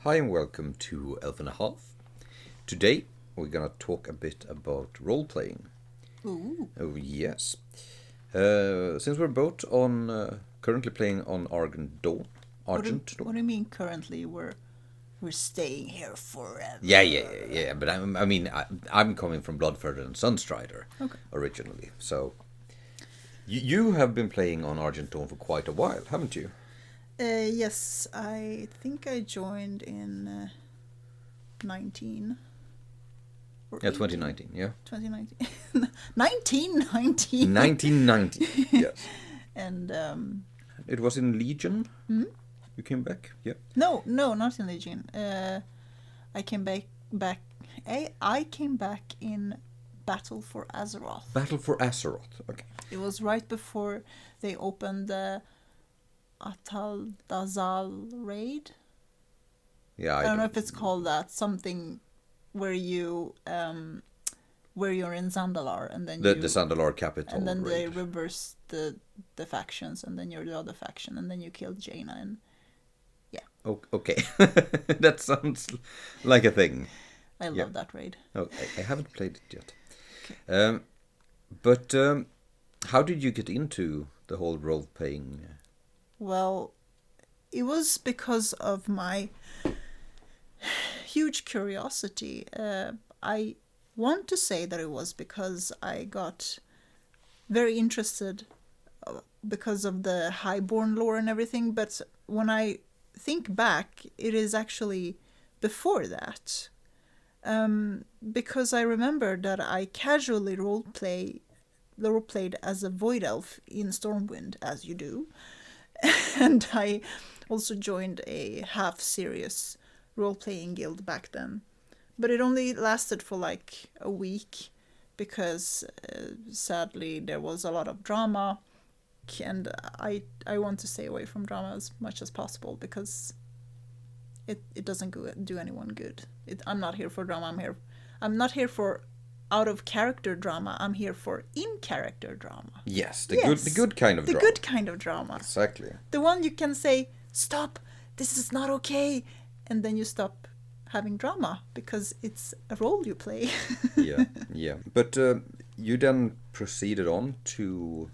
Hi and welcome to Elf&a-Half. Today we're gonna talk a bit about role-playing. Ooh. Oh yes. Since we're both currently playing on Argent Dawn. What do you mean currently? We're staying here forever. Yeah. But I'm coming from Bloodfeather and Sunstrider originally. So you have been playing on Argent Dawn for quite a while, haven't you? Yes, I think I joined in 19. Or 2019, yeah. 2019. 1990. 1990, yes. And It was in Legion. You came back, yeah. No, not in Legion. I came back. I came back in Battle for Azeroth. Battle for Azeroth, okay. It was right before they opened the Atal Dazal raid. Yeah, I don't know if it's called that. Something where you're in Zandalar and then the Zandalar capital. And then raid. they reverse the factions, and then you're the other faction, and then you kill Jaina, and yeah. Oh, okay, that sounds like a thing. I love that raid. Oh, I haven't played it yet. Okay. But how did you get into the whole role playing? Well, it was because of my huge curiosity. I want to say that it was because I got very interested because of the Highborn lore and everything, but when I think back, it is actually before that. Because I remember that I casually roleplayed as a Void Elf in Stormwind, as you do. And I also joined a half-serious role-playing guild back then. But it only lasted for like a week because sadly there was a lot of drama, and I want to stay away from drama as much as possible because it doesn't do anyone good. I'm not here for drama. I'm not here for out-of-character drama. I'm here for in-character drama. Yes, the good kind of drama. The good kind of drama. Exactly. The one you can say, stop, this is not okay, and then you stop having drama because it's a role you play. yeah. But you then proceeded on to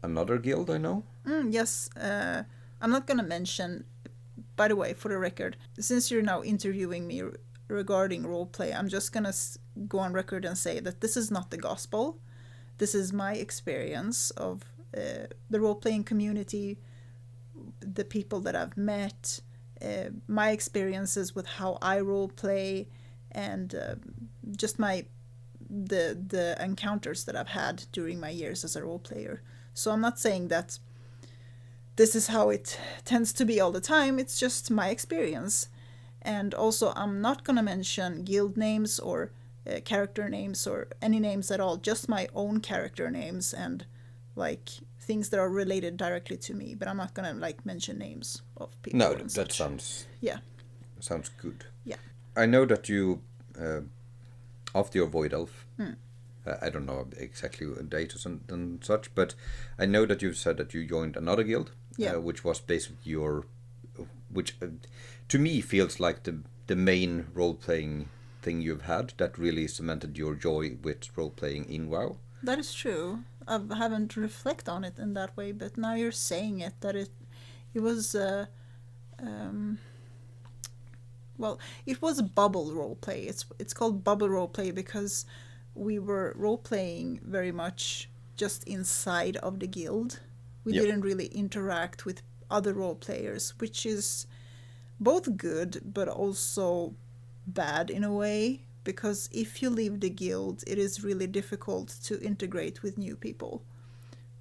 another guild, I know? Yes. I'm not going to mention, by the way, for the record, since you're now interviewing me regarding roleplay, I'm just going to go on record and say that this is not the gospel. This is my experience of the role-playing community, the people that I've met, my experiences with how I role-play, and just the encounters that I've had during my years as a role-player. So I'm not saying that this is how it tends to be all the time. It's just my experience. And also, I'm not going to mention guild names or character names or any names at all, just my own character names and like things that are related directly to me. But I'm not going to like mention names of people. No, that sounds good. Yeah. I know that you, after your Void Elf, I don't know exactly a date and such, but I know that you said that you joined another guild, which was basically which to me feels like the main role-playing thing you've had that really cemented your joy with role-playing in WoW. That is true. I haven't reflected on it in that way, but now you're saying it, that it was well, it was bubble roleplay. It's called bubble roleplay because we were role-playing very much just inside of the guild. We didn't really interact with other role players, which is both good but also bad in a way, because if you leave the guild, it is really difficult to integrate with new people,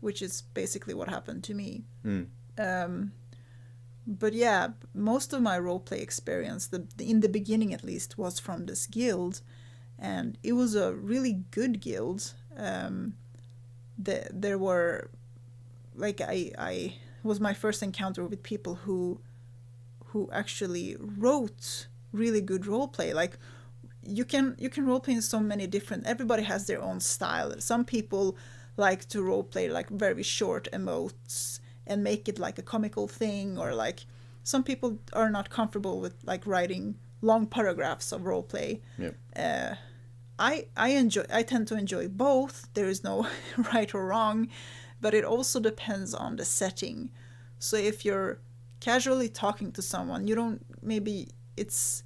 which is basically what happened to me. But yeah, most of my roleplay experience, in the beginning at least, was from this guild, and it was a really good guild. There were, like, I was my first encounter with people who actually wrote really good roleplay. Like, you can roleplay in so many different. Everybody has their own style. Some people like to roleplay like very short emotes and make it like a comical thing, or like some people are not comfortable with like writing long paragraphs of role play. Yeah. I tend to enjoy both. There is no right or wrong, but it also depends on the setting. So if you're casually talking to someone, you don't, maybe it's,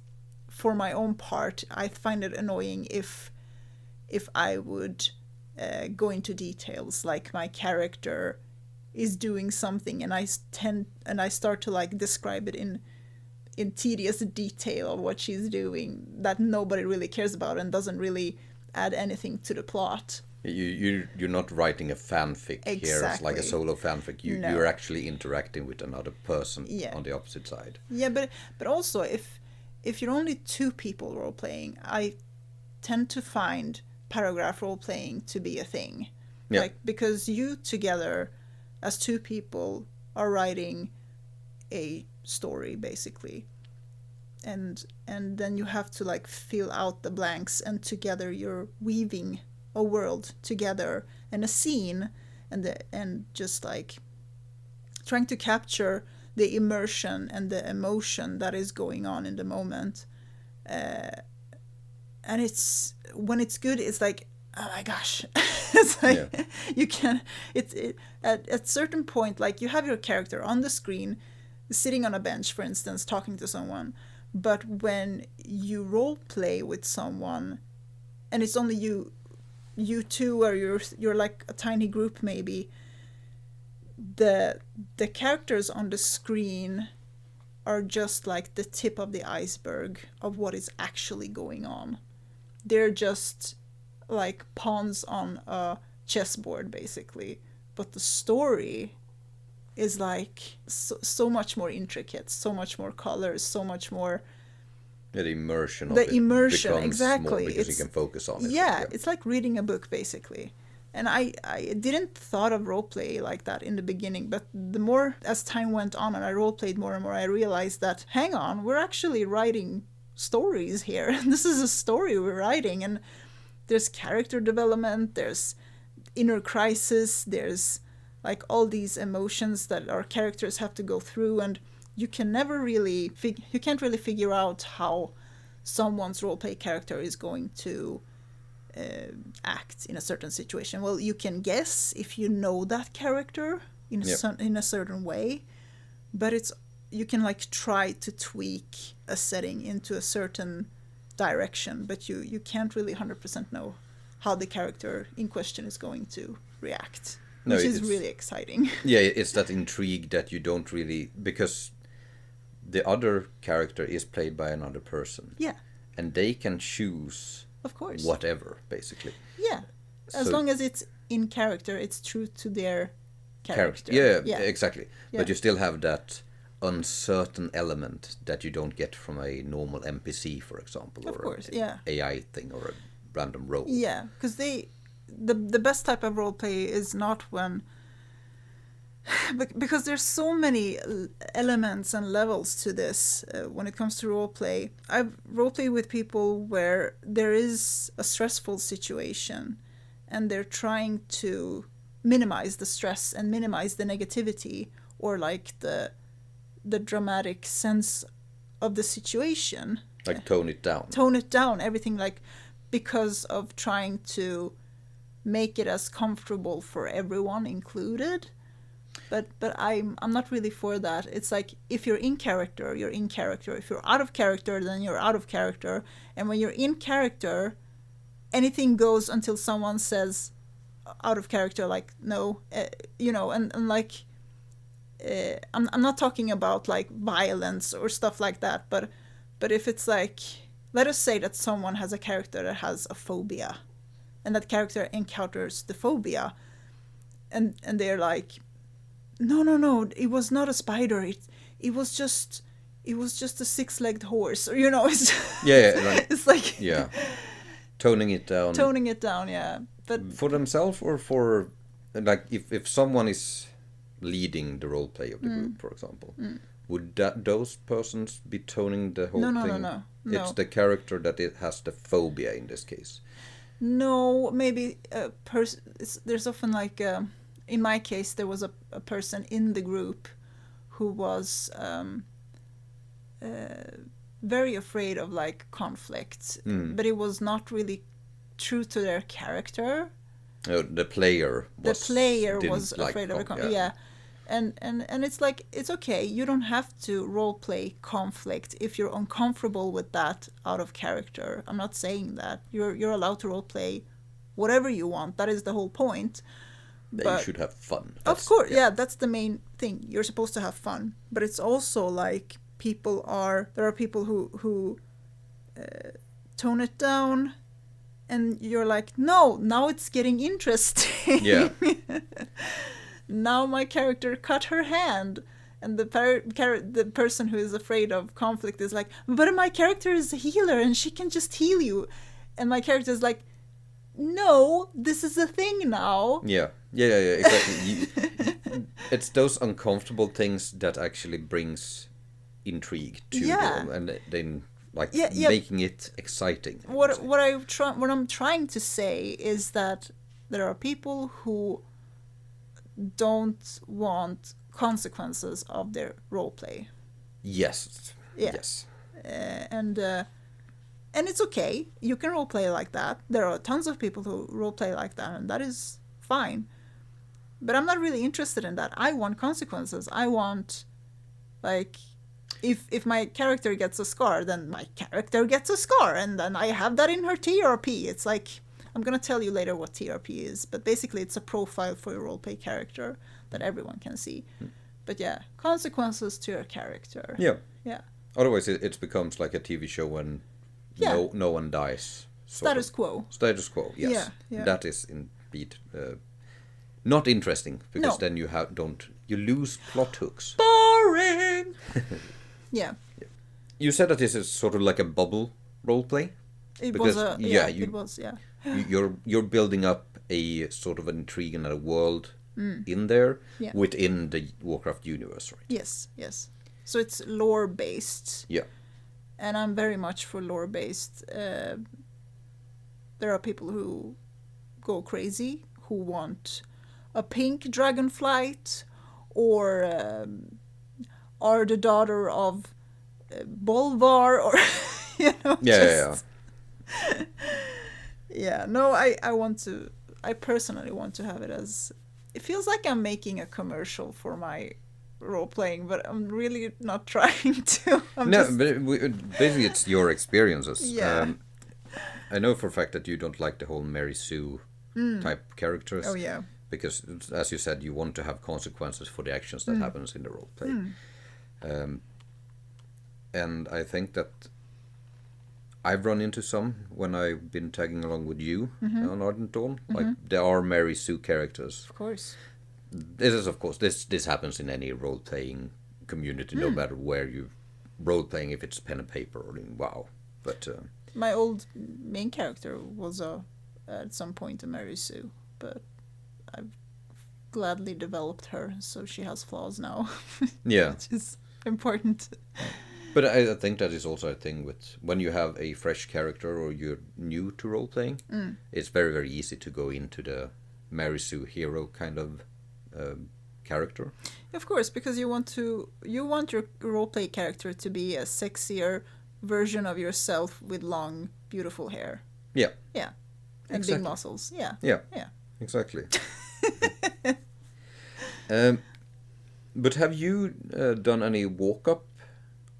for my own part, I find it annoying if I would go into details, like my character is doing something and I start to like describe it in tedious detail of what she's doing that nobody really cares about and doesn't really add anything to the plot. You're not writing a fanfic here. It's like a solo fanfic. You're actually interacting with another person on the opposite side. Yeah, but also if you're only two people role playing, I tend to find paragraph role playing to be a thing. Yeah. Like, because you together as two people are writing a story basically, and then you have to like fill out the blanks, and together you're weaving a world together and a scene, and just like trying to capture the immersion and the emotion that is going on in the moment. And it's, when it's good, it's like, oh my gosh. It's like, yeah. You can, at certain point, like you have your character on the screen sitting on a bench, for instance, talking to someone, but when you role play with someone and it's only you two, or you're like a tiny group maybe, the characters on the screen are just like the tip of the iceberg of what is actually going on. They're just like pawns on a chessboard basically, but the story is like so much more intricate, so much more colors, so much more. Yeah, the immersion exactly, more because you can focus on it. Yeah, it's like reading a book basically. And I didn't thought of roleplay like that in the beginning, but the more as time went on and I roleplayed more and more, I realized that, hang on, we're actually writing stories here. This is a story we're writing, and there's character development, there's inner crisis, there's like all these emotions that our characters have to go through, and you can never really you can't really figure out how someone's roleplay character is going to act in a certain situation. Well, you can guess if you know that character in a certain way, but you can like try to tweak a setting into a certain direction, but you can't really 100% know how the character in question is going to react, which is really exciting. Yeah, it's that intrigue that you don't really, because the other character is played by another person. Yeah. And they can choose, of course, whatever, basically. Yeah. As long as it's in character, it's true to their character. Yeah, exactly. Yeah. But you still have that uncertain element that you don't get from a normal NPC, for example, or an AI thing, or a random role. Yeah, because the best type of role play is not when, because there's so many elements and levels to this when it comes to role play. I've role played with people where there is a stressful situation and they're trying to minimize the stress and minimize the negativity, or like the dramatic sense of the situation. Like tone it down, everything, like, because of trying to make it as comfortable for everyone included. But I'm not really for that. It's like, if you're in character, you're in character. If you're out of character, then you're out of character. And when you're in character, anything goes until someone says out of character, like, no, and like, I'm not talking about like violence or stuff like that, but if it's like, let us say that someone has a character that has a phobia, and that character encounters the phobia, and they're like, no, it was not a spider, it was just a 6-legged horse, or it's it's like toning it down, yeah. But for themselves, or for, like, if someone is leading the role play of the group, for example, would those persons be toning the whole thing? No. It's the character that it has the phobia in this case. No, maybe there's often like, in my case, there was a person in the group who was very afraid of like conflict, but it was not really true to their character. The player was afraid of the conflict. Yeah. And it's like, it's okay. You don't have to roleplay conflict if you're uncomfortable with that out of character. I'm not saying that. You're allowed to roleplay whatever you want. That is the whole point. But you should have fun. Of course, yeah, that's the main thing. You're supposed to have fun. But it's also like there are people who tone it down, and you're like, no, now it's getting interesting. Yeah. Now my character cut her hand, and the person who is afraid of conflict is like, but my character is a healer and she can just heal you, and my character is like, no, this is a thing now. Yeah, exactly. It's those uncomfortable things that actually brings intrigue to them, and then making it exciting. What I'm trying to say is that there are people who don't want consequences of their roleplay. Yes. Yeah. Yes. And it's okay. You can roleplay like that. There are tons of people who roleplay like that, and that is fine. But I'm not really interested in that. I want consequences. I want, like, if my character gets a scar, then my character gets a scar, and then I have that in her TRP. It's like, I'm going to tell you later what TRP is, but basically it's a profile for your roleplay character that everyone can see. But yeah, consequences to your character. Yeah. Yeah. Otherwise, it becomes like a TV show when no one dies. Status quo. Status quo, yes. Yeah. That is indeed not interesting, because then you lose plot hooks. Boring! Yeah. You said that this is sort of like a bubble roleplay. It was. You're building up a sort of an intrigue and a world in there within the Warcraft universe, right? Yes. So it's lore based. Yeah. And I'm very much for lore based. There are people who go crazy, who want a pink dragonflight, or are the daughter of Bolvar, or No, I personally want to have it as, it feels like I'm making a commercial for my role playing, but I'm really not trying to. Basically it's your experiences. Yeah. I know for a fact that you don't like the whole Mary Sue type characters. Oh yeah. Because, as you said, you want to have consequences for the actions that happens in the role play. And I think that I've run into some when I've been tagging along with you on Ardent Dawn. Like, there are Mary Sue characters. Of course. This is, of course, this happens in any role-playing community, no matter where you role-playing, if it's pen and paper or in WoW. But my old main character was at some point a Mary Sue, but I've gladly developed her, so she has flaws now. Yeah. Which is important. But I think that is also a thing with when you have a fresh character or you're new to role-playing, it's very, very easy to go into the Mary Sue hero kind of character. Of course, because you want your roleplay character to be a sexier version of yourself with long, beautiful hair. Yeah. Yeah. And big muscles. Yeah. Yeah. Yeah. Exactly. But have you done any walk-up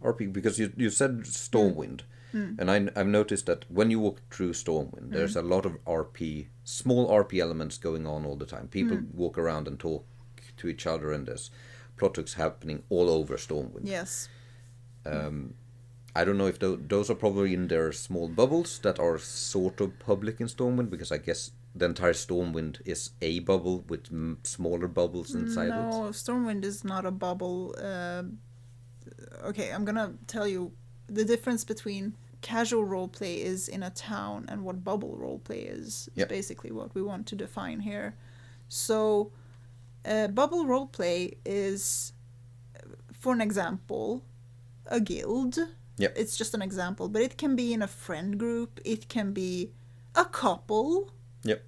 RP? Because you said Stormwind, and I've noticed that when you walk through Stormwind, there's a lot of small RP elements going on all the time. People walk around and talk to each other, and there's plot hooks happening all over Stormwind. Yes. I don't know if those are probably in their small bubbles that are sort of public in Stormwind, because I guess the entire Stormwind is a bubble with smaller bubbles inside it. No, Stormwind is not a bubble. Okay, I'm gonna tell you the difference between casual roleplay is in a town and what bubble roleplay is. It's basically what we want to define here. So, bubble roleplay is, for an example, a guild. Yep. It's just an example, but it can be in a friend group. It can be a couple. Yep.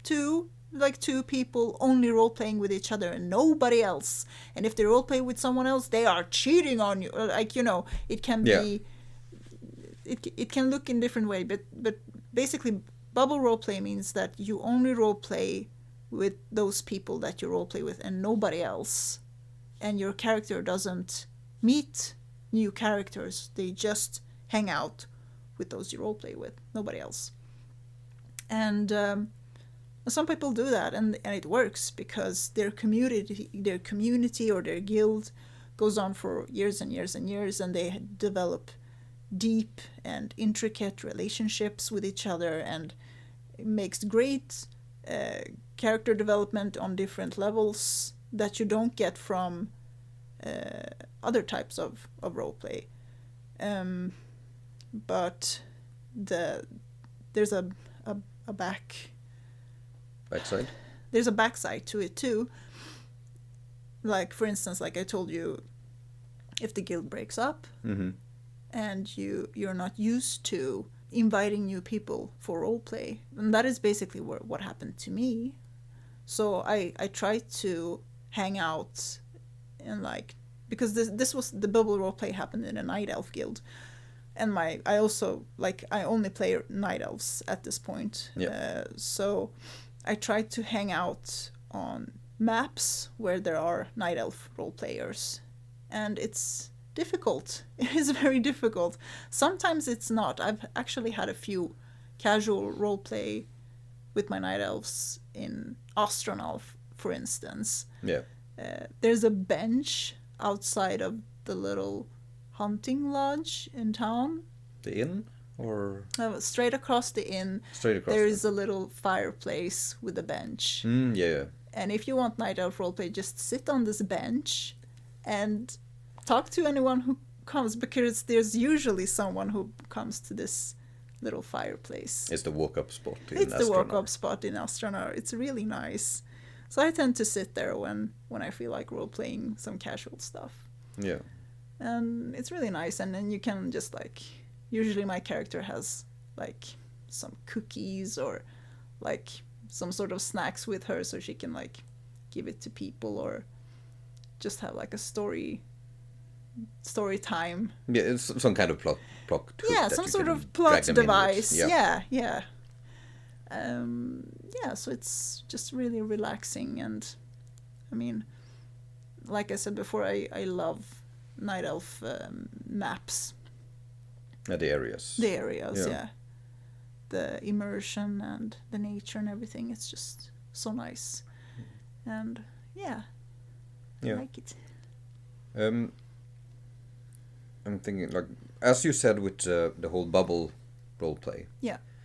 2, like two people only role-playing with each other and nobody else. And if they role-play with someone else, they are cheating on you. Like, it can be... It can look in different way, but basically bubble roleplay means that you only roleplay with those people that you roleplay with and nobody else. And your character doesn't meet new characters. They just hang out with those you roleplay with, nobody else. And some people do that, and it works because their community or their guild goes on for years and years and years, and they develop deep and intricate relationships with each other, and it makes great character development on different levels that you don't get from other types of roleplay. But there's a backside. There's a backside to it too. Like, for instance, like I told you, if the guild breaks up, and you're not used to inviting new people for roleplay, and that is basically what happened to me. So I tried to hang out in, like, because this was the bubble roleplay happened in a night elf guild, and I only play night elves at this point. So I tried to hang out on maps where there are night elf role players, and it's difficult. It is very difficult. Sometimes it's not. I've actually had a few casual role play with my night elves in Astronalf, for instance. There's a bench outside of the little hunting lodge in town. The inn? Or straight across the inn, there is a little fireplace with a bench. And if you want night elf roleplay, just sit on this bench and talk to anyone who comes, because there's usually someone who comes to this little fireplace. It's the walk-up spot in It's the walk-up spot in Astronar. It's really nice. So I tend to sit there when I feel like role-playing some casual stuff. And it's really nice. And then you can just, like... Usually my character has, like, some cookies or, like, some sort of snacks with her so she can, like, give it to people, or just have, like, a story time. It's some kind of plot some sort of plot device. So it's just really relaxing. And, I mean, like I said before, I love Night Elf maps. The areas, the immersion and the nature and everything. It's just so nice, and I like it. I'm thinking, like, as you said with the whole bubble roleplay.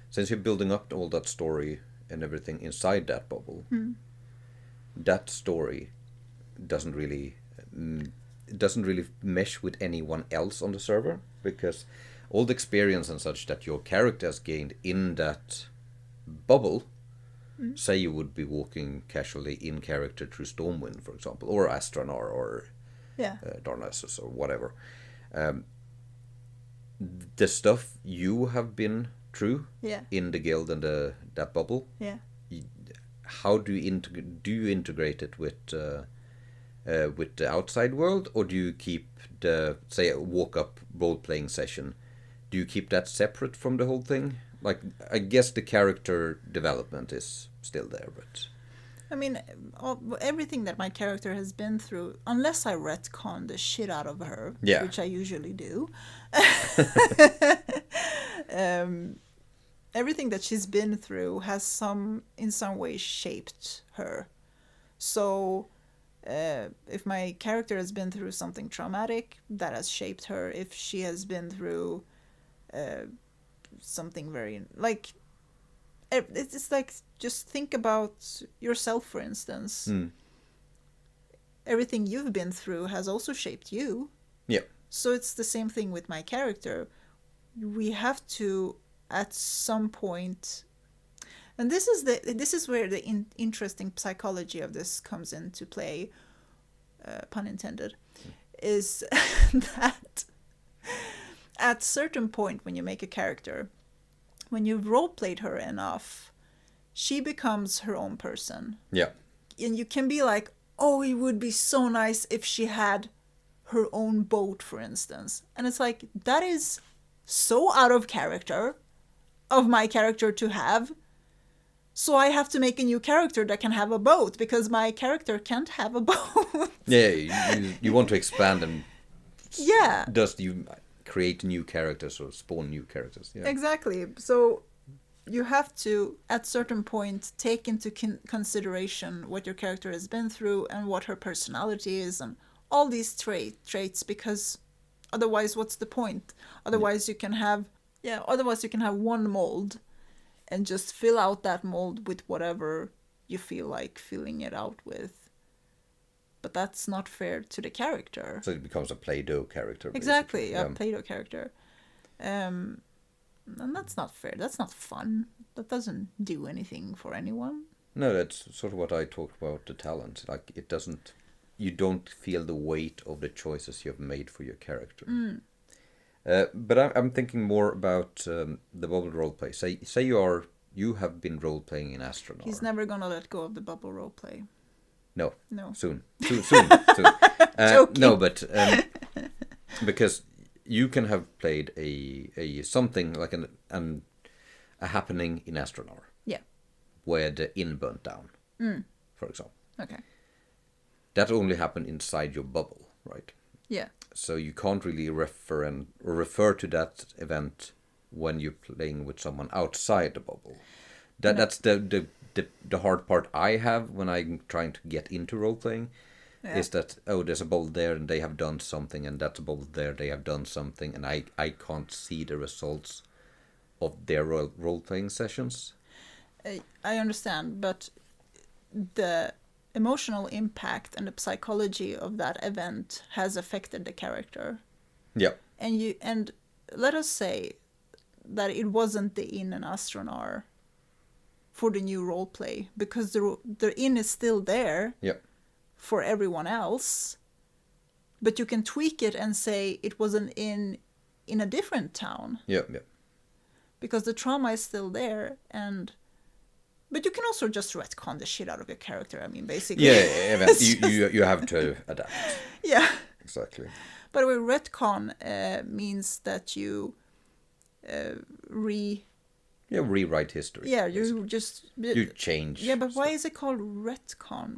Since you're building up all that story and everything inside that bubble, that story doesn't really mesh with anyone else on the server, because all the experience and such that your character has gained in that bubble, say you would be walking casually in character through Stormwind, for example, or Astronar, or Darnassus, or whatever. The stuff you have been through in the guild and that bubble, how do you integrate it with the outside world, or do you keep the, say, a walk-up role-playing session? Do you keep that separate from the whole thing? Like, I guess the character development is still there, but... I mean, everything that my character has been through, unless I retcon the shit out of her, which I usually do, everything that she's been through has in some way shaped her. So... if my character has been through something traumatic, that has shaped her. If she has been through something very, like, it's like, just think about yourself, for instance. Everything you've been through has also shaped you. So it's the same thing with my character. We have to, at some point... And this is where the interesting psychology of this comes into play, pun intended, is that at certain point when you make a character, when you've role-played her enough, she becomes her own person. Yeah. And you can be like, oh, it would be so nice if she had her own boat, for instance. And it's like, that is so out of character of my character to have. So I have to make a new character that can have a boat, because my character can't have a boat. Yeah, you want to expand and Yeah. Does you create new characters or spawn new characters? Yeah. Exactly. So you have to, at certain point, take into consideration what your character has been through and what her personality is and all these traits, because otherwise, what's the point? Otherwise, you can have one mold and just fill out that mold with whatever you feel like filling it out with. But that's not fair to the character. So it becomes a Play-Doh character. Exactly, a Play-Doh character. And that's not fair. That's not fun. That doesn't do anything for anyone. No, that's sort of what I talked about, the talent. Like, it doesn't... You don't feel the weight of the choices you have made for your character. But I'm thinking more about the bubble roleplay. Say you have been roleplaying in Astronaut. He's never gonna let go of the bubble roleplay. No. Soon. No, but because you can have played a something like a happening in Astronaut. Yeah. Where the inn burnt down, for example. Okay. That only happened inside your bubble, right? Yeah. So you can't really refer to that event when you're playing with someone outside the bubble. That's the hard part I have when I'm trying to get into role playing, is that there's a bubble there and they have done something, and that's a bubble there, they have done something, and I can't see the results of their role playing sessions. I understand, but the emotional impact and the psychology of that event has affected the character. Yeah. And let us say that it wasn't the inn and Astronar for the new roleplay, because the inn is still there for everyone else, but you can tweak it and say it was an inn in a different town. Yeah. Because the trauma is still there, but you can also just retcon the shit out of your character. I mean, basically. Yeah, you have to adapt. Yeah. Exactly. By the way, retcon means that you rewrite history. Yeah, you just... You change. Yeah, but why is it called retcon?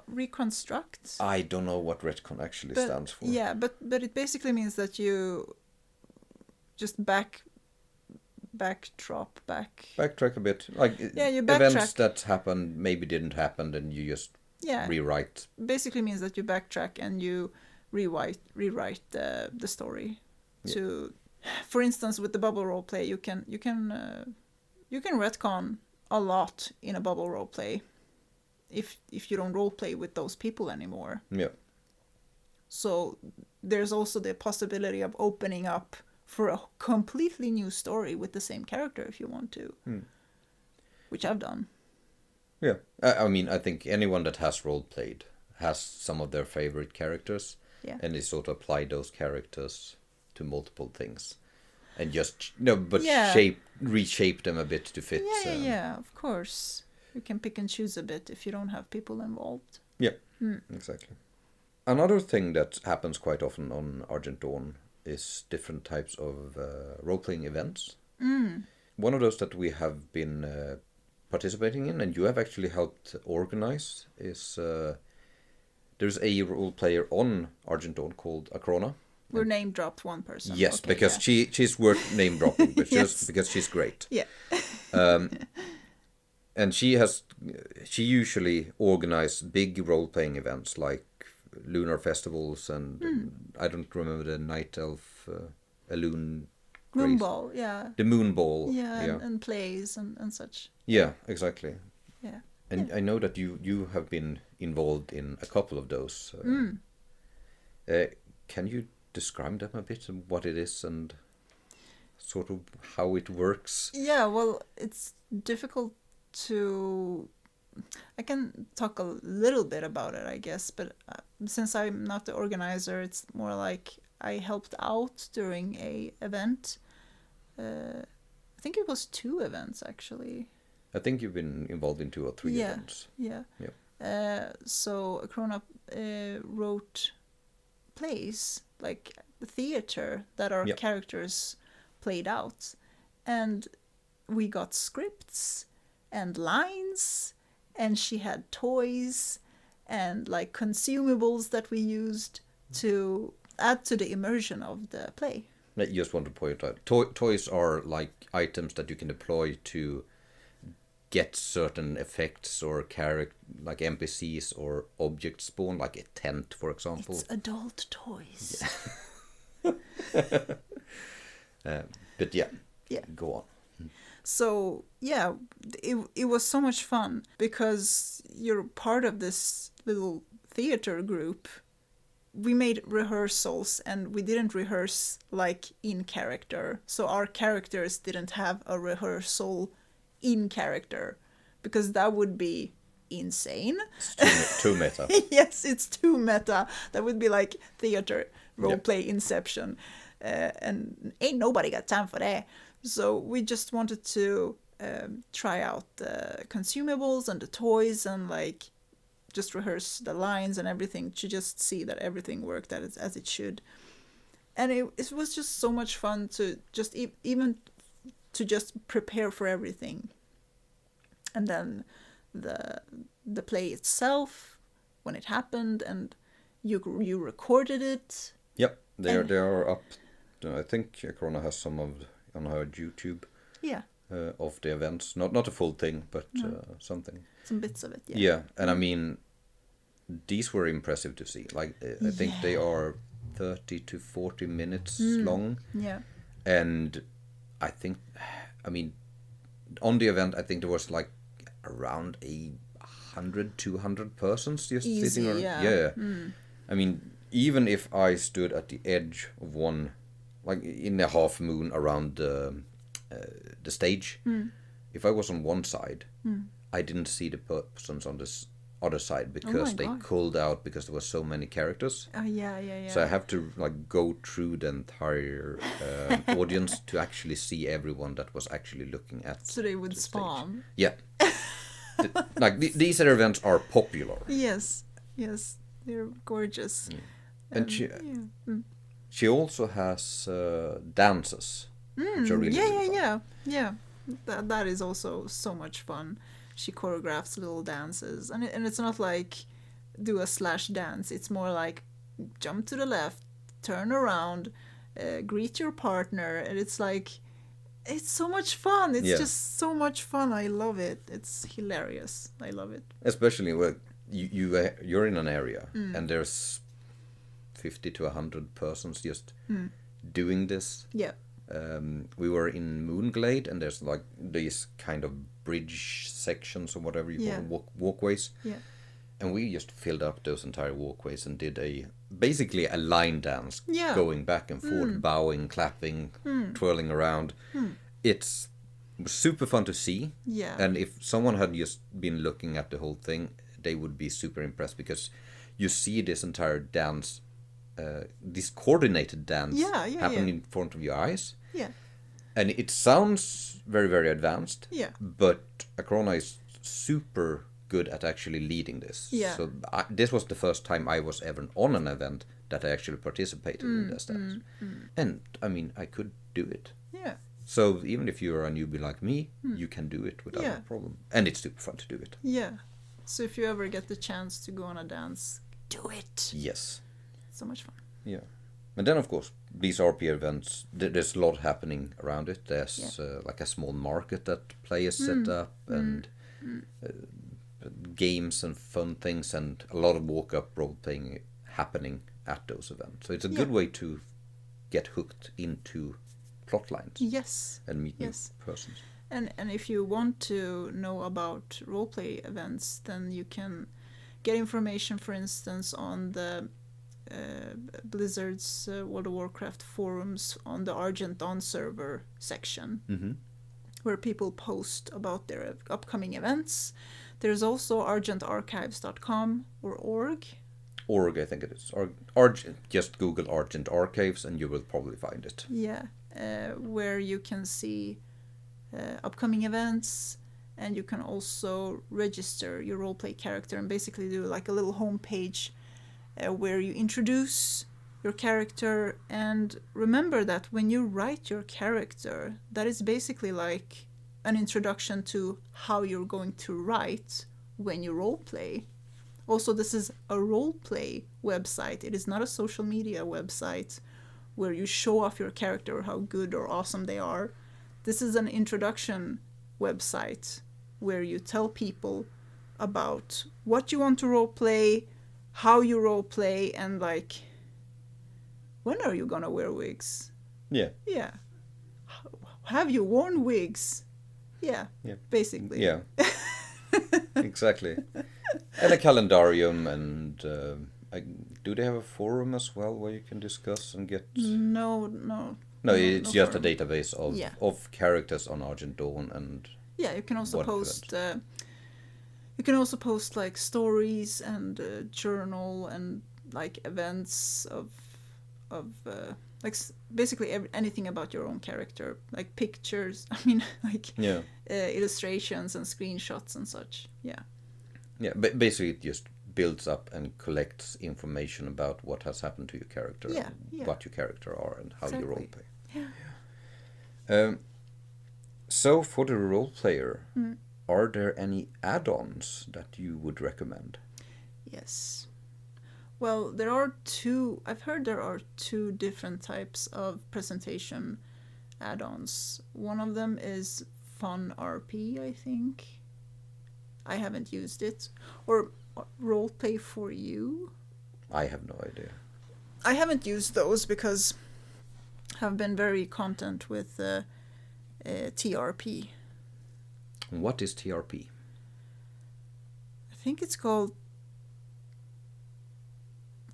Reconstruct? I don't know what retcon actually stands for. Yeah, but it basically means that you just backtrack a bit, like you events that happened maybe didn't happen, and you just rewrite. Basically means that you backtrack and you rewrite the story. To, for instance, with the bubble roleplay, you can retcon a lot in a bubble roleplay if you don't roleplay with those people anymore. Yeah. So there's also the possibility of opening up for a completely new story with the same character if you want to, which I've done. Yeah, I mean, I think anyone that has role-played has some of their favorite characters, and they sort of apply those characters to multiple things, and just reshape them a bit to fit. Yeah, of course. You can pick and choose a bit if you don't have people involved. Yeah, exactly. Another thing that happens quite often on Argent Dawn is different types of role-playing events. One of those that we have been participating in, and you have actually helped organize, is there's a role player on Argent Dawn called Akrona. We're name dropped one person. Yes, okay, because she's worth name dropping, but just because she's great. Yeah. And she usually organizes big role-playing events like lunar festivals, and I don't remember the night elf Elune Moon Ball, yeah. The Moon Ball. Yeah. And plays and such. Yeah, exactly. Yeah. And I know that you have been involved in a couple of those. Can you describe them a bit, and what it is and sort of how it works? Yeah, well, it's difficult to... I can talk a little bit about it, I guess, but since I'm not the organizer, it's more like I helped out during a event. I think it was 2 events, actually. I think you've been involved in 2 or 3 events. Yeah. So Acrona wrote plays, like theater, that our characters played out. And we got scripts and lines, and she had toys and like consumables that we used to add to the immersion of the play. I just want to point out, toys are like items that you can deploy to get certain effects or like NPCs or objects spawn, like a tent, for example. It's adult toys. But yeah, go on. So yeah, it was so much fun because you're part of this little theater group. We made rehearsals and we didn't rehearse like in character. So our characters didn't have a rehearsal in character because that would be insane. It's too meta. Yes, it's too meta. That would be like theater roleplay Inception. And ain't nobody got time for that. So we just wanted to try out the consumables and the toys and like just rehearse the lines and everything to just see that everything worked as it should. And it was just so much fun to just even to just prepare for everything. And then the play itself, when it happened, and you recorded it. Yep, they are up. I think Acrona has some on her YouTube. Yeah. Of the events, not a full thing, but something. Some bits of it. Yeah. Yeah, and I mean, these were impressive to see. Like I think they are 30 to 40 minutes long. Yeah. And I think, I mean, on the event, I think there was like around 100, 200 persons just sitting around. Yeah. I mean, even if I stood at the edge of one, like in a half moon around the stage, if I was on one side, I didn't see the persons on this other side because they culled out because there were so many characters. Oh yeah. So I have to like go through the entire audience to actually see everyone that was actually looking at. So they would spawn. Yeah. Like these events are popular. Yes, they're gorgeous. And she also has dances, which are really fun. Yeah. That is also so much fun. She choreographs little dances, and it's not like do a slash dance. It's more like jump to the left, turn around, greet your partner, and it's like it's so much fun. It's just so much fun. I love it. It's hilarious. I love it. Especially when you're in an area and there's 50 to 100 persons just doing this. Yeah. We were in Moonglade, and there's like these kind of bridge sections or whatever you call them, walkways. Yeah. And we just filled up those entire walkways and did basically a line dance, going back and forth, bowing, clapping, twirling around. It's super fun to see. Yeah. And if someone had just been looking at the whole thing, they would be super impressed because you see this entire dance, this coordinated dance happening in front of your eyes. Yeah. And it sounds very, very advanced. Yeah. But Acrona is super good at actually leading this. Yeah. So this was the first time I was ever on an event that I actually participated in this dance. And I mean, I could do it. Yeah. So even if you're a newbie like me, you can do it without a problem. And it's super fun to do it. Yeah. So if you ever get the chance to go on a dance, do it. Yes. So much fun. Yeah. And then, of course, these RP events, there's a lot happening around it. There's like a small market that players set up and games and fun things and a lot of walk-up role-playing happening at those events. So it's a good way to get hooked into plot lines. Yes. And meet new persons. And if you want to know about roleplay events, then you can get information, for instance, on the Blizzard's World of Warcraft forums on the Argent On server section, where people post about their upcoming events. There's also argentarchives.com or org. Org, I think it is. Just Google Argent Archives and you will probably find it. Yeah, where you can see upcoming events and you can also register your roleplay character and basically do like a little home page where you introduce your character. And remember that when you write your character, that is basically like an introduction to how you're going to write when you roleplay. Also, this is a roleplay website. It is not a social media website where you show off your character, how good or awesome they are. This is an introduction website where you tell people about what you want to roleplay, how you roleplay, and like, when are you gonna wear wigs? Yeah. Yeah. Have you worn wigs? Yeah. Basically. Yeah. Exactly. And a calendarium, and do they have a forum as well where you can discuss and get... No, it's just forum. A database of characters on Argent Dawn, and... Yeah, you can also post... you can also post like stories and journal and like events of like basically anything about your own character, like pictures. I mean, like illustrations and screenshots and such. Yeah, but basically it just builds up and collects information about what has happened to your character, what your character are, and how you roleplay. So for the role player, are there any add-ons that you would recommend? Yes. Well, there are two. I've heard there are two different types of presentation add-ons. One of them is Fun RP, I think. I haven't used it. Or Roleplay for You. I have no idea. I haven't used those because I've been very content with TRP. What is TRP? I think it's called...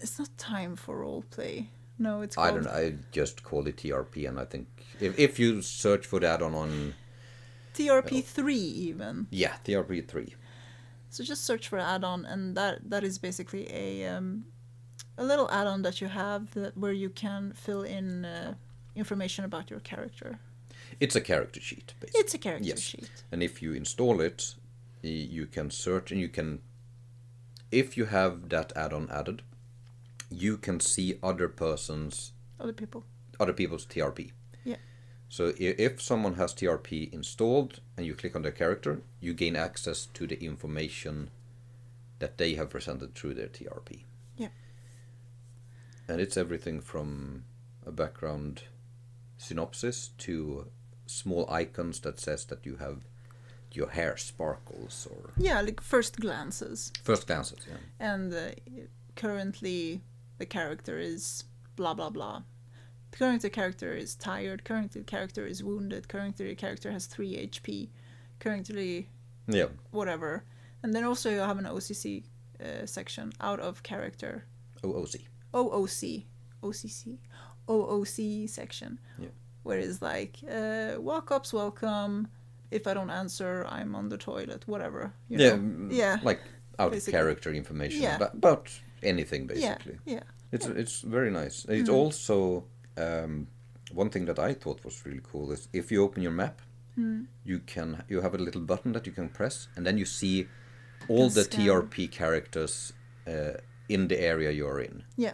It's not Time for Roleplay. No, it's called... I don't know. I just call it TRP, and I think if you search for that on... TRP3 even. Yeah, TRP3. So just search for add-on, and that is basically a little add-on that you have where you can fill in information about your character. It's a character sheet, basically. It's a character sheet. And if you install it, you can search, and you can... If you have that add-on added, you can see other people's TRP. Yeah. So if someone has TRP installed and you click on their character, you gain access to the information that they have presented through their TRP. Yeah. And it's everything from a background synopsis to small icons that says that you have your hair sparkles, or... Yeah, like first glances. First glances, yeah. And currently the character is blah blah blah. Currently the character is tired. Currently the character is wounded. Currently the character has 3 HP. Currently, whatever. And then also you have an OCC section, out of character. OOC section. Yeah. Where it's like, walk-ups welcome. If I don't answer, I'm on the toilet. Whatever. You know? Yeah. Like out basically. of character information about anything, basically. Yeah. It's very nice. It's also one thing that I thought was really cool is if you open your map, you have a little button that you can press, and then you see all the TRP characters in the area you're in. Yeah.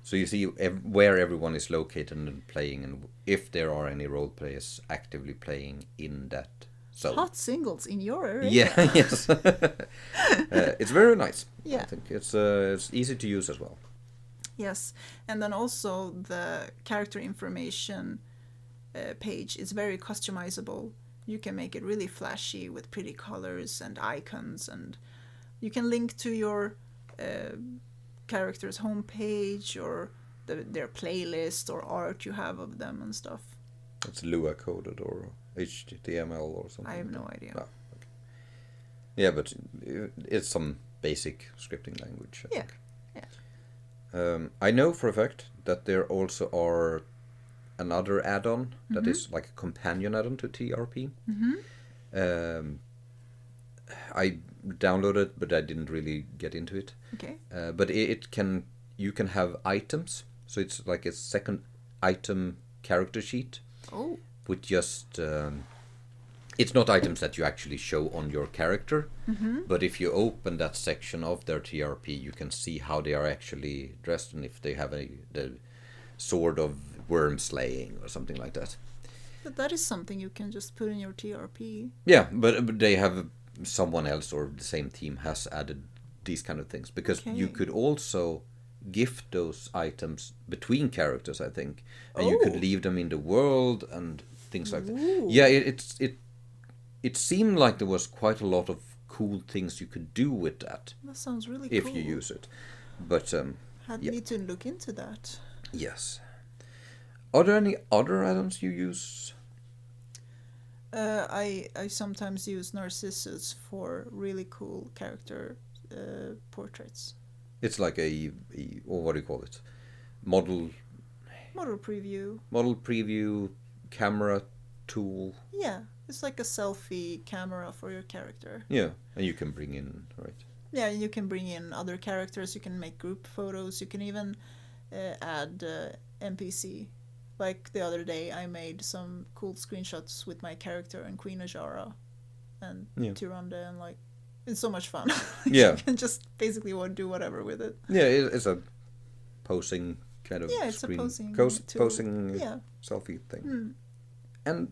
So you see where everyone is located and playing, and if there are any role players actively playing in that zone. Hot singles in your area. Yeah, yes. It's very nice. Yeah. I think it's easy to use as well. Yes, and then also the character information page is very customizable. You can make it really flashy with pretty colors and icons, and you can link to your character's homepage or their playlist or art you have of them and stuff. It's Lua coded or HTML or something. I have no idea. Oh, okay. Yeah, but it's some basic scripting language, I think. I know for a fact that there also are another add-on that is like a companion add-on to TRP. I downloaded it, but I didn't really get into it. Okay. But you can have items, so it's like a second item character sheet. Oh. With just it's not items that you actually show on your character, but if you open that section of their TRP, you can see how they are actually dressed and if they have the sword of worm slaying or something like that. But that is something you can just put in your TRP. Yeah, but they have someone else or the same team has added these kind of things because you could also gift those items between characters, I think, and you could leave them in the world and things like that. Yeah, it seemed like there was quite a lot of cool things you could do with that. That sounds really cool. If cool. you use it. But need to look into that. Yes. Are there any other add-ons you use? I sometimes use Narcissus for really cool character portraits. It's like or what do you call it? Model preview camera tool. Yeah, it's like a selfie camera for your character. Yeah, and you can bring in, right? Yeah, you can bring in other characters, you can make group photos, you can even add NPC. Like the other day, I made some cool screenshots with my character and Queen Ajara and Tyrande, and like, it's so much fun. Yeah. You can just basically do whatever with it. Yeah, it's a posing kind of it's a posing selfie thing. And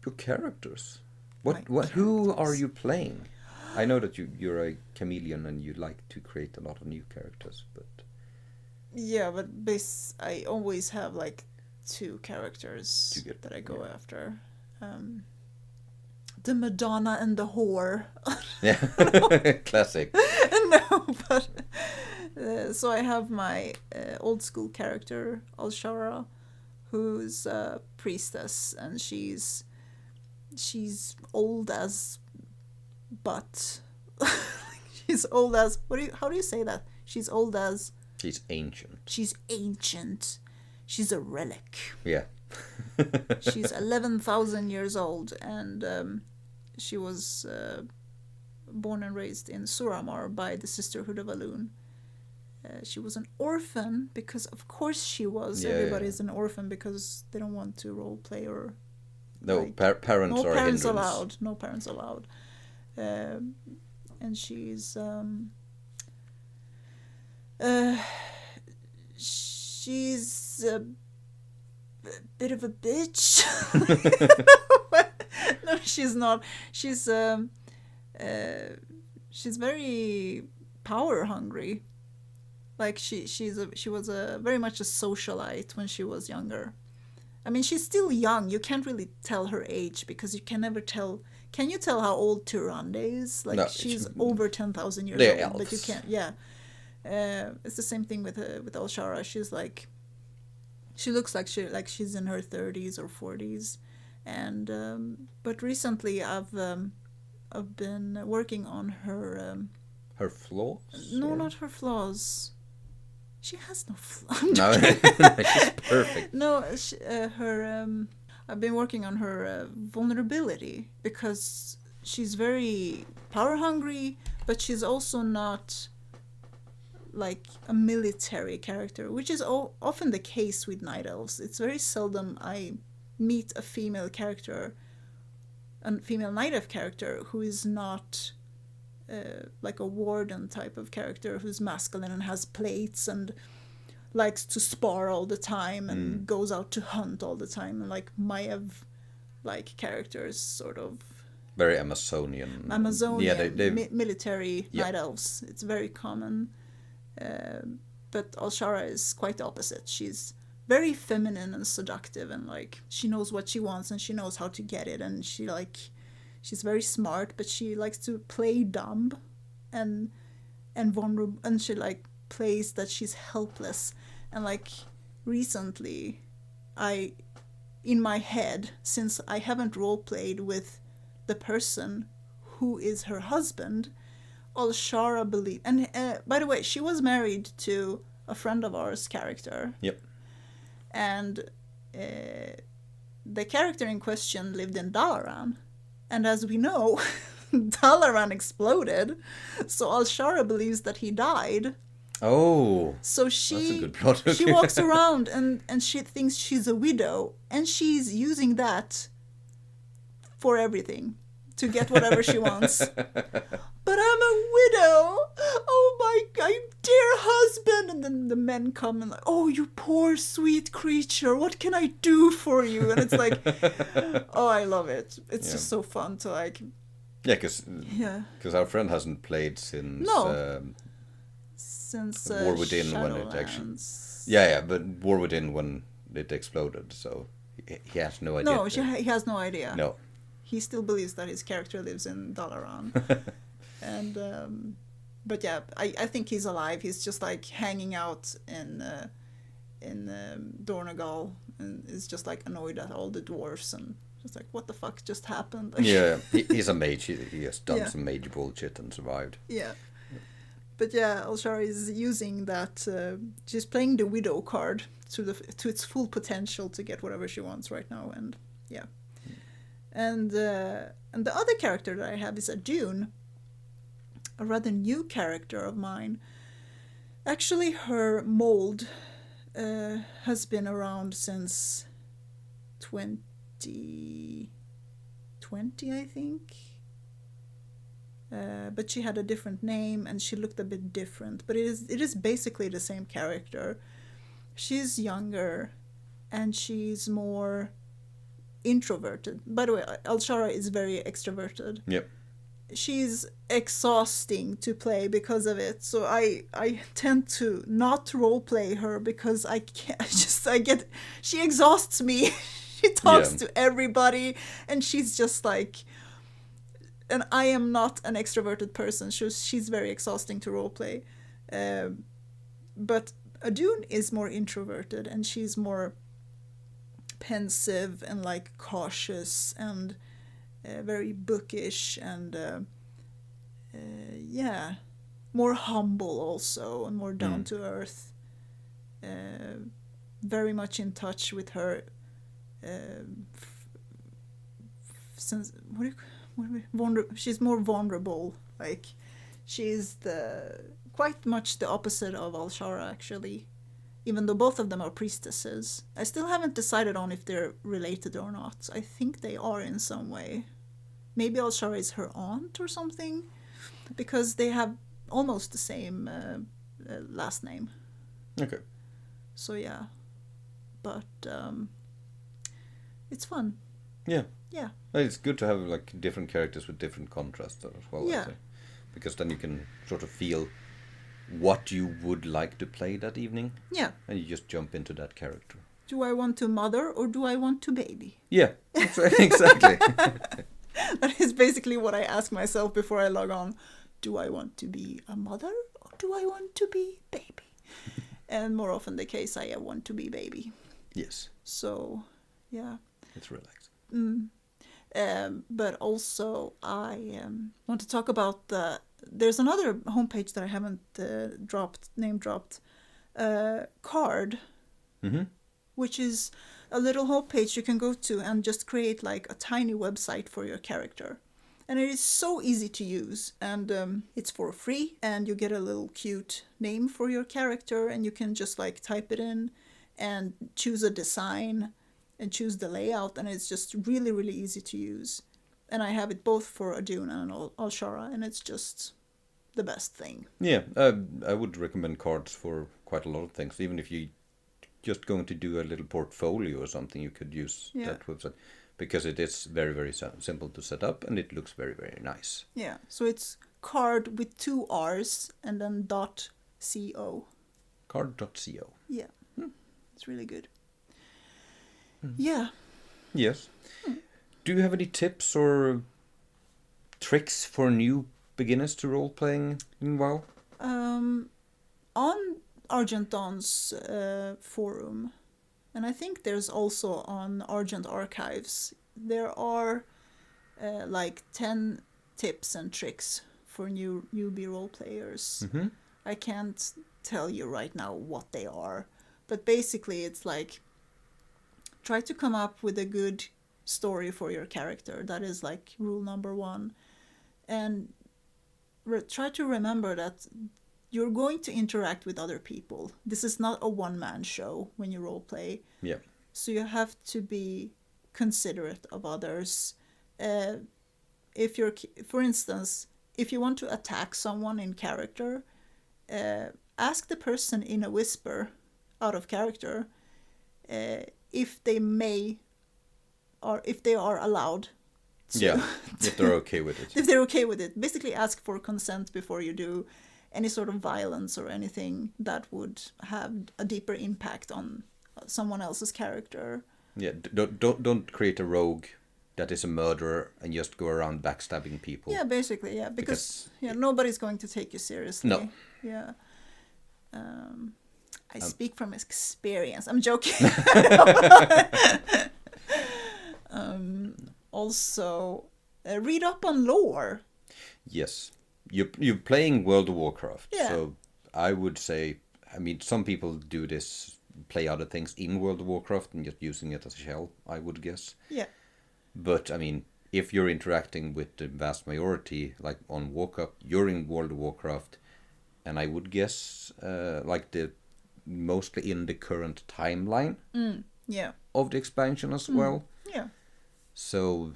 your characters. Who are you playing? I know that you're a chameleon and you like to create a lot of new characters, but... Yeah, but I always have like 2 characters that I go after. The Madonna and the Whore. Yeah, classic. No, but... so I have my old school character, Alshara, who's a priestess, and she's old as butt. She's old as... how do you say that? She's old as... She's ancient. She's ancient. She's a relic. Yeah. She's 11,000 years old, and she was born and raised in Suramar by the Sisterhood of Alun. She was an orphan because, of course, she was. Yeah, everybody's an orphan because they don't want to role play or. No, like, parents no are parents hindrance. allowed. No parents allowed. And she's a bit of a bitch. No, she's not. She's very power hungry. Like she was very much a socialite when she was younger. I mean, she's still young. You can't really tell her age because you can never tell. Can you tell how old Tyrande is? Like, no, she's over 10,000 years old, elves. But you can't. Yeah, it's the same thing with Alshara. She's like, she looks like she's in her 30s or 40s, and but recently I've been working on her. Her flaws? No, or? Not her flaws. She has no flaws. No, she's perfect. No, I've been working on her vulnerability because she's very power hungry, but she's also not like a military character, which is often the case with night elves. It's very seldom I meet a female night elf character who is not like a warden type of character who's masculine and has plates and likes to spar all the time and goes out to hunt all the time, and like Maiev like characters, sort of very Amazonian military night elves. It's very common, but Alshara is quite the opposite. She's very feminine and seductive, and like she knows what she wants and she knows how to get it, and she's very smart, but she likes to play dumb and vulnerable, and she like plays that she's helpless. And like recently, in my head, since I haven't role-played with the person who is her husband, Alshara believed, and by the way, she was married to a friend of ours character. Yep. And the character in question lived in Dalaran. And as we know, Dalaran exploded, so Alshara believes that he died. Oh, so that's a good plot. She walks around and she thinks she's a widow, and she's using that for everything. to get whatever she wants. But I'm a widow. Oh my dear husband. And then the men come and like, oh, you poor sweet creature. What can I do for you? And it's like, oh, I love it. It's just so fun to like. Yeah, because our friend hasn't played since. No. Since War Within when it actually. Yeah, but War Within when it exploded. So he has no idea. No, he has no idea. No. He still believes that his character lives in Dalaran. And but yeah, I think he's alive. He's just like hanging out in Dornegal and is just like annoyed at all the dwarves and just like, what the fuck just happened? Like, yeah, he's a mage. He has done some mage bullshit and survived. Yeah. But yeah, Alshara is using that. She's playing the widow card to its full potential to get whatever she wants right now, and yeah. And the other character that I have is a Dune, a rather new character of mine. Actually, her mold has been around since 2020, I think. But she had a different name and she looked a bit different. But it is basically the same character. She's younger and she's more introverted. By the way, Alshara is very extroverted. Yep. She's exhausting to play because of it. So I tend to not roleplay her because she exhausts me. She talks to everybody and she's just like, and I am not an extroverted person. She's very exhausting to roleplay. But Adun is more introverted and she's more pensive and like cautious and very bookish and more humble also and more down to earth. Very much in touch with her she's more vulnerable. Like she's quite much the opposite of Alshara actually, even though both of them are priestesses. I still haven't decided on if they're related or not. I think they are in some way. Maybe Alshara is her aunt or something, because they have almost the same last name. Okay. So yeah, but it's fun. Yeah. Yeah. It's good to have like different characters with different contrasts as well. Yeah. Because then you can sort of feel what you would like to play that evening. Yeah. And you just jump into that character. Do I want to mother or do I want to baby? Yeah, exactly. That is basically what I ask myself before I log on. Do I want to be a mother or do I want to be baby? And more often the case, I want to be baby. Yes. So, yeah. It's relaxing. But also, I want to talk about there's another homepage that I haven't name dropped, Card, which is a little homepage you can go to and just create like a tiny website for your character. And it is so easy to use, and it's for free, and you get a little cute name for your character, and you can just like type it in and choose a design and choose the layout, and it's just really, really easy to use. And I have it both for Adun and Alshara, and it's just the best thing. Yeah, I would recommend Cards for quite a lot of things. Even if you just going to do a little portfolio or something, you could use that website. Because it is very, very simple to set up, and it looks very, very nice. Yeah, so it's Card with 2 R's and then .co. Card.co. Yeah, it's really good. Yeah. Yes. Do you have any tips or tricks for new beginners to role-playing in WoW? On Argent Dawn's forum, and I think there's also on Argent Archives, there are like 10 tips and tricks for newbie role players. I can't tell you right now what they are, but basically it's like try to come up with a good story for your character. That is like rule number 1. And try to remember that you're going to interact with other people. This is not a one-man show when you roleplay. Yeah. So you have to be considerate of others. if you're, for instance, if you want to attack someone in character, ask the person in a whisper, out of character, if they may, or if they are allowed to. Yeah, if they're okay with it. If they're okay with it. Basically ask for consent before you do any sort of violence or anything that would have a deeper impact on someone else's character. Yeah, don't create a rogue that is a murderer and just go around backstabbing people. Yeah, basically, yeah, because nobody's going to take you seriously. No. Yeah. I speak from experience. I'm joking. Also, read up on lore. Yes. You're playing World of Warcraft. Yeah. So I would say, I mean, some people do this, play other things in World of Warcraft and just using it as a shell, I would guess. Yeah. But, I mean, if you're interacting with the vast majority, like on Walkup, you're in World of Warcraft, and I would guess, mostly in the current timeline of the expansion as well. Yeah. So,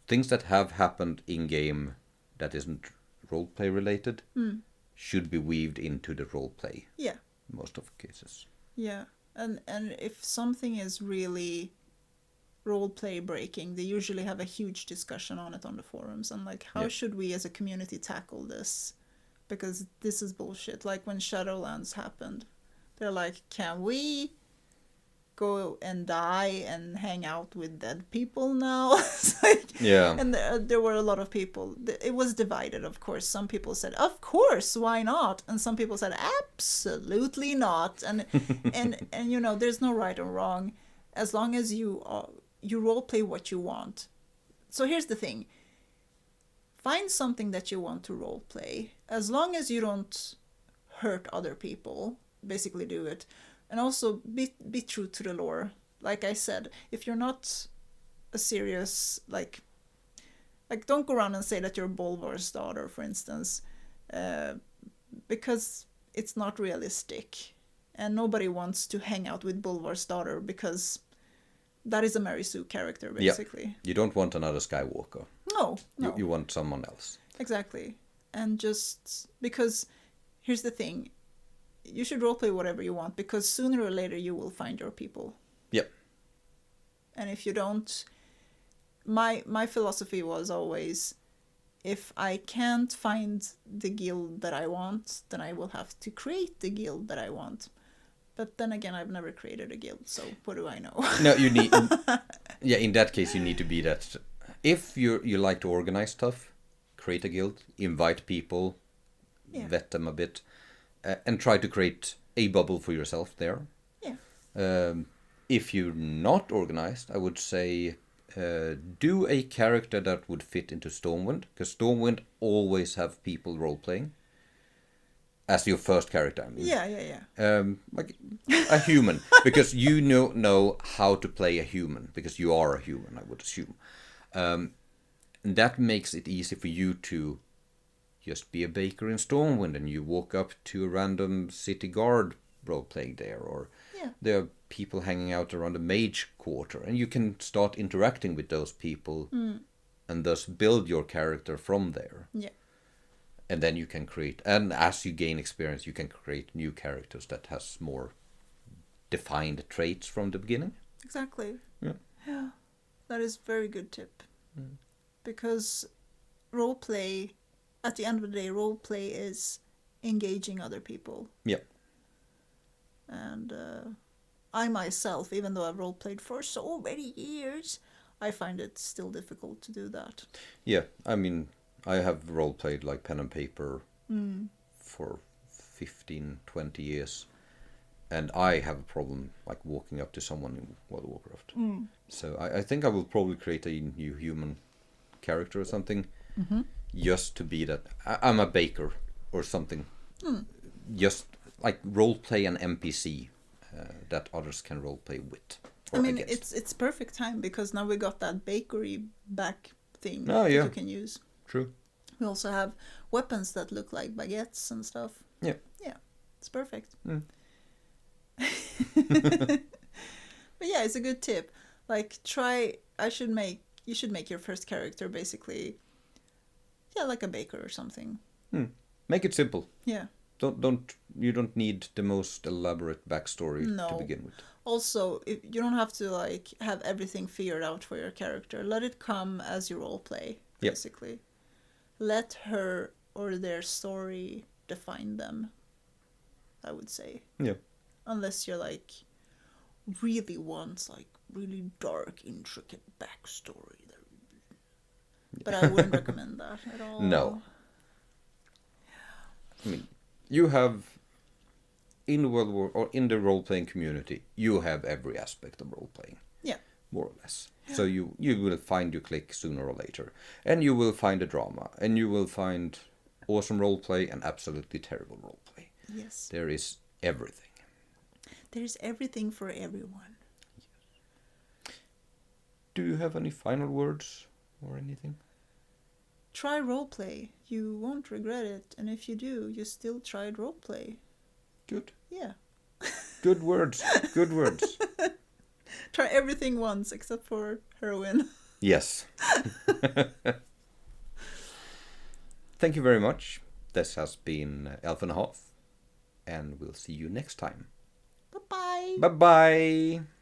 things that have happened in-game that isn't roleplay related should be weaved into the roleplay. Yeah. Most of the cases. Yeah. And if something is really roleplay breaking, they usually have a huge discussion on it on the forums and like, how should we as a community tackle this? Because this is bullshit. Like when Shadowlands happened, they're like, can we go and die and hang out with dead people now? And there were a lot of people. It was divided, of course. Some people said, of course, why not? And some people said, absolutely not. And and you know, there's no right or wrong as long as you roleplay what you want. So here's the thing. Find something that you want to roleplay. As long as you don't hurt other people, basically do it. And also be true to the lore. Like I said, if you're not a serious, like don't go around and say that you're Bolvar's daughter, for instance, because it's not realistic. And nobody wants to hang out with Bolvar's daughter because that is a Mary Sue character, basically. Yeah. You don't want another Skywalker. No. You want someone else. Exactly. And just because, here's the thing, you should roleplay whatever you want because sooner or later you will find your people. Yep. And if you don't, my philosophy was always, if I can't find the guild that I want, then I will have to create the guild that I want. But then again, I've never created a guild, so what do I know? No, you need... in that case, you need to be that... If you like to organize stuff, create a guild, invite people, vet them a bit, and try to create a bubble for yourself there. Yeah. If you're not organized, I would say do a character that would fit into Stormwind, because Stormwind always have people role-playing. As your first character, I mean. Yeah. Like a human, because you know how to play a human, because you are a human, I would assume. And that makes it easy for you to just be a baker in Stormwind, and you walk up to a random city guard role-playing there, or there are people hanging out around the mage quarter, and you can start interacting with those people, and thus build your character from there. Yeah. And then you can create, and as you gain experience, you can create new characters that has more defined traits from the beginning. Exactly. Yeah. That is a very good tip. Because roleplay, at the end of the day, roleplay is engaging other people. Yeah. And I myself, even though I've roleplayed for so many years, I find it still difficult to do that. Yeah, I mean... I have role-played like pen and paper for 15, 20 years. And I have a problem like walking up to someone in World of Warcraft. So I think I will probably create a new human character or something. Just to be that. I'm a baker or something. Just like role-play an NPC that others can role-play with. I mean, it's perfect time because now we got that bakery back thing that you can use. True. We also have weapons that look like baguettes and stuff. Yeah. Yeah, it's perfect. But yeah, it's a good tip. Like, you should make your first character basically Yeah, like a baker or something. Make it simple. Yeah. You don't need the most elaborate backstory to begin with. Also, you don't have to like have everything figured out for your character. Let it come as you role play, basically. Yep. Let her or their story define them, I would say. Yeah. Unless you're like really wants like really dark, intricate backstory. But I wouldn't recommend that at all. No. I mean, you have in the World War or in the role playing community, you have every aspect of role playing. Yeah. More or less. Yeah. So you will find your click sooner or later, and you will find a drama, and you will find awesome role play and absolutely terrible role play. Yes. There is everything. There's everything for everyone. Yes. Do you have any final words or anything? Try roleplay. You won't regret it. And if you do, you still tried roleplay. Good. Yeah. Good words. Good words. Try everything once except for heroin. Yes. Thank you very much. This has been Ep04, and we'll see you next time. Bye-bye. Bye-bye.